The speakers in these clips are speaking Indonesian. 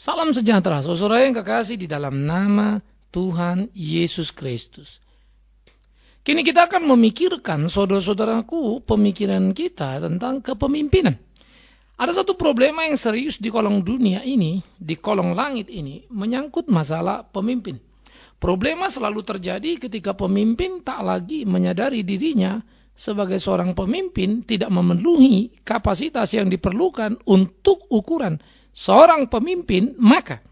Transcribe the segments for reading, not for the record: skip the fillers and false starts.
Salam sejahtera, saudara yang kekasih di dalam nama Tuhan Yesus Kristus. Kini kita akan memikirkan, saudara-saudaraku, pemikiran kita tentang kepemimpinan. Ada satu problema yang serius di kolong dunia ini, di kolong langit ini, menyangkut masalah pemimpin. Problema selalu terjadi ketika pemimpin tak lagi menyadari dirinya sebagai seorang pemimpin, tidak memenuhi kapasitas yang diperlukan untuk ukuran seorang pemimpin, maka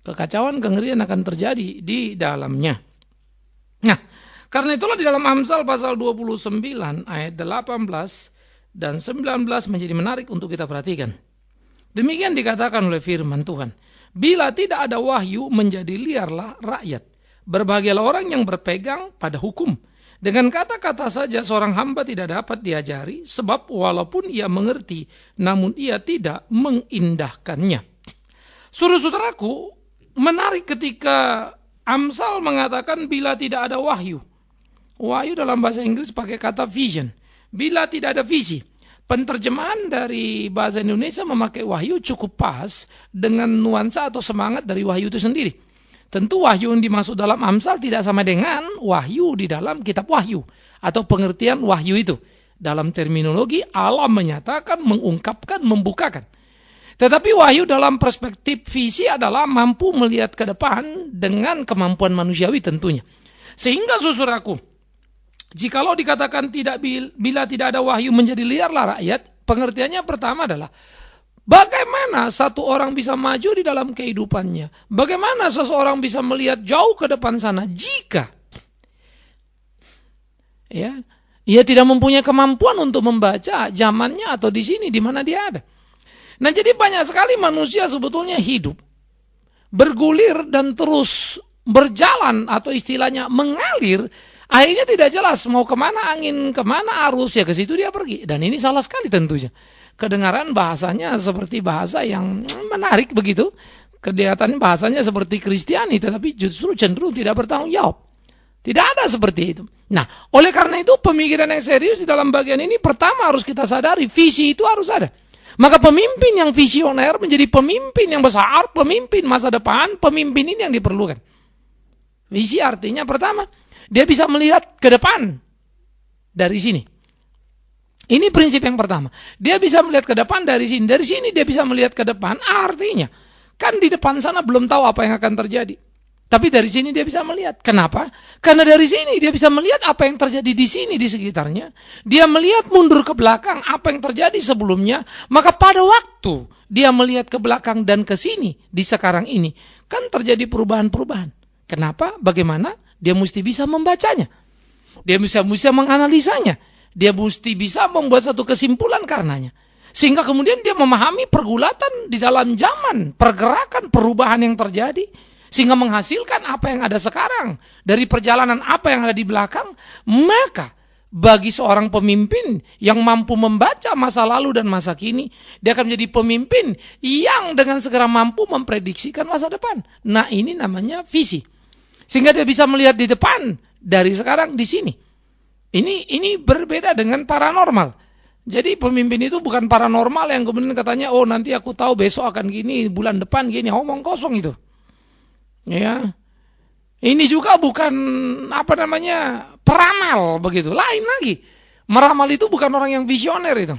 kekacauan, kengerian akan terjadi di dalamnya. Nah, karena itulah di dalam Amsal pasal 29 ayat 18 dan 19 menjadi menarik untuk kita perhatikan. Demikian dikatakan oleh firman Tuhan. Bila tidak ada wahyu, menjadi liarlah rakyat. Berbahagialah orang yang berpegang pada hukum. Dengan kata-kata saja seorang hamba tidak dapat diajari, sebab walaupun ia mengerti, namun ia tidak mengindahkannya. Saudara-saudaraku, menarik ketika Amsal mengatakan bila tidak ada wahyu. Wahyu dalam bahasa Inggris pakai kata vision. Bila tidak ada visi. Penterjemahan dari bahasa Indonesia memakai wahyu cukup pas dengan nuansa atau semangat dari wahyu itu sendiri. Tentu wahyu yang dimaksud dalam Amsal tidak sama dengan wahyu di dalam kitab Wahyu atau pengertian wahyu itu. Dalam terminologi Allah menyatakan, mengungkapkan, membukakan. Tetapi wahyu dalam perspektif visi adalah mampu melihat ke depan dengan kemampuan manusiawi tentunya. Sehingga saudaraku, jikalau dikatakan bila tidak ada wahyu menjadi liarlah rakyat, pengertiannya pertama adalah bagaimana satu orang bisa maju di dalam kehidupannya? Bagaimana seseorang bisa melihat jauh ke depan sana jika ia tidak mempunyai kemampuan untuk membaca zamannya atau di sini di mana dia ada. Nah, jadi banyak sekali manusia sebetulnya hidup bergulir dan terus berjalan atau istilahnya mengalir. Akhirnya tidak jelas mau kemana angin, kemana arus, ya ke situ dia pergi. Dan ini salah sekali tentunya. Kedengaran bahasanya seperti bahasa yang menarik begitu. Kelihatan bahasanya seperti Kristiani, tetapi justru cenderung tidak bertanggung jawab. Tidak ada seperti itu. Nah, oleh karena itu pemikiran yang serius di dalam bagian ini pertama harus kita sadari, visi itu harus ada. Maka pemimpin yang visioner menjadi pemimpin yang besar, pemimpin masa depan, pemimpin ini yang diperlukan. Visi artinya pertama, dia bisa melihat ke depan dari sini. Ini prinsip yang pertama. Dia bisa melihat ke depan dari sini. Dari sini dia bisa melihat ke depan. Artinya, kan di depan sana belum tahu apa yang akan terjadi. Tapi dari sini dia bisa melihat. Kenapa? Karena dari sini dia bisa melihat apa yang terjadi di sini, di sekitarnya. Dia melihat mundur ke belakang apa yang terjadi sebelumnya. Maka pada waktu dia melihat ke belakang dan ke sini, di sekarang ini, kan terjadi perubahan-perubahan. Kenapa? Bagaimana? Dia mesti bisa membacanya. Dia bisa menganalisanya. Dia mesti bisa membuat satu kesimpulan karenanya. Sehingga kemudian dia memahami pergulatan di dalam zaman, pergerakan, perubahan yang terjadi. Sehingga menghasilkan apa yang ada sekarang. Dari perjalanan apa yang ada di belakang. Maka bagi seorang pemimpin yang mampu membaca masa lalu dan masa kini, dia akan menjadi pemimpin yang dengan segera mampu memprediksikan masa depan. Nah, ini namanya visi. Sehingga dia bisa melihat di depan dari sekarang di sini. Ini berbeda dengan paranormal. Jadi pemimpin itu bukan paranormal yang kemudian katanya, oh nanti aku tahu besok akan gini, bulan depan gini, omong kosong itu. Ya. Ini juga bukan peramal begitu. Lain lagi. Meramal itu bukan orang yang visioner itu.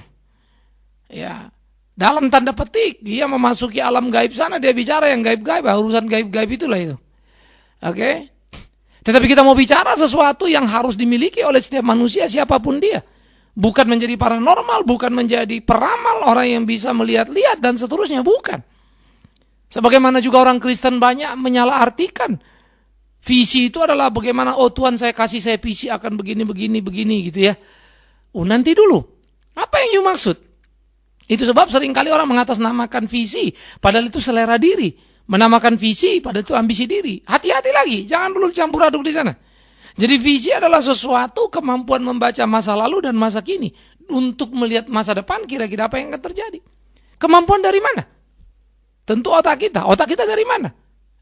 Ya. Dalam tanda petik, dia memasuki alam gaib sana, dia bicara yang gaib-gaib, urusan gaib-gaib itulah itu. Oke. Tetapi kita mau bicara sesuatu yang harus dimiliki oleh setiap manusia siapapun dia. Bukan menjadi paranormal, bukan menjadi peramal, orang yang bisa melihat-lihat dan seterusnya, bukan. Sebagaimana juga orang Kristen banyak menyalahartikan. Visi itu adalah bagaimana, oh Tuhan saya kasih saya visi akan begini gitu ya. Oh nanti dulu, apa yang you maksud? Itu sebab seringkali orang mengatasnamakan visi, padahal itu selera diri. Menamakan visi pada itu ambisi diri. Hati-hati lagi, jangan dulu campur aduk di sana. Jadi visi adalah sesuatu kemampuan membaca masa lalu dan masa kini untuk melihat masa depan kira-kira apa yang akan terjadi. Kemampuan dari mana? Tentu otak kita. Otak kita dari mana?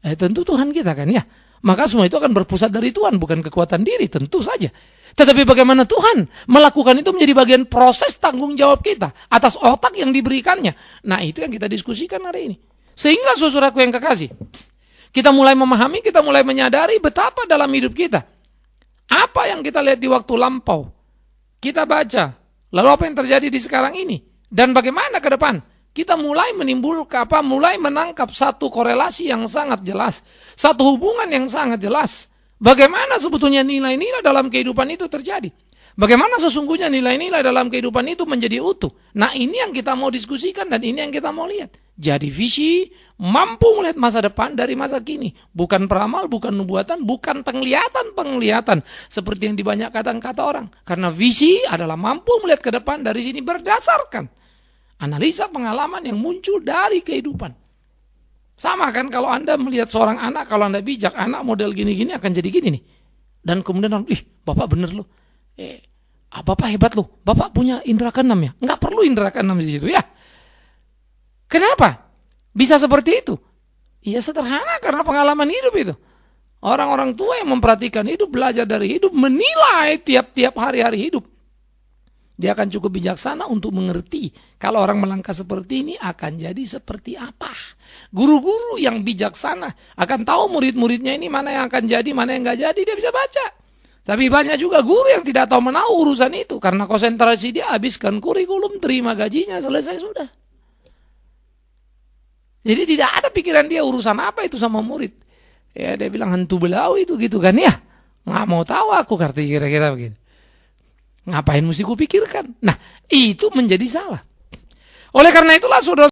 Tentu Tuhan kita kan ya. Maka semua itu akan berpusat dari Tuhan, bukan kekuatan diri, tentu saja. Tetapi bagaimana Tuhan melakukan itu menjadi bagian proses tanggung jawab kita atas otak yang diberikannya. Nah, itu yang kita diskusikan hari ini. Sehingga saudaraku yang kekasih, kita mulai memahami, kita mulai menyadari betapa dalam hidup kita, apa yang kita lihat di waktu lampau, kita baca, lalu apa yang terjadi di sekarang ini, dan bagaimana ke depan, kita mulai mulai menangkap satu korelasi yang sangat jelas, satu hubungan yang sangat jelas. Bagaimana sebetulnya nilai-nilai dalam kehidupan itu terjadi? Bagaimana sesungguhnya nilai-nilai dalam kehidupan itu menjadi utuh? Nah, ini yang kita mau diskusikan dan ini yang kita mau lihat. Jadi visi mampu melihat masa depan dari masa kini. Bukan peramal, bukan nubuatan, bukan penglihatan. Seperti yang dibanyak kata orang. Karena visi adalah mampu melihat ke depan dari sini berdasarkan analisa pengalaman yang muncul dari kehidupan. Sama kan kalau Anda melihat seorang anak, kalau Anda bijak, anak model gini-gini akan jadi gini nih. Dan kemudian, Bapak bener loh. Bapak hebat loh, Bapak punya indera keenam ya? Enggak perlu indera keenam di situ ya. Kenapa? Bisa seperti itu? Iya sederhana karena pengalaman hidup itu. Orang-orang tua yang memperhatikan hidup, belajar dari hidup, menilai tiap-tiap hari-hari hidup. Dia akan cukup bijaksana untuk mengerti kalau orang melangkah seperti ini akan jadi seperti apa. Guru-guru yang bijaksana akan tahu murid-muridnya ini mana yang akan jadi, mana yang enggak jadi, dia bisa baca. Tapi banyak juga guru yang tidak tahu menahu urusan itu. Karena konsentrasi dia habiskan kurikulum, terima gajinya, selesai sudah. Jadi tidak ada pikiran dia urusan apa itu sama murid. Ya dia bilang hantu belau itu gitu kan ya. Nggak mau tahu aku kira-kira begitu. Ngapain mesti kupikirkan? Nah itu menjadi salah. Oleh karena itulah saudara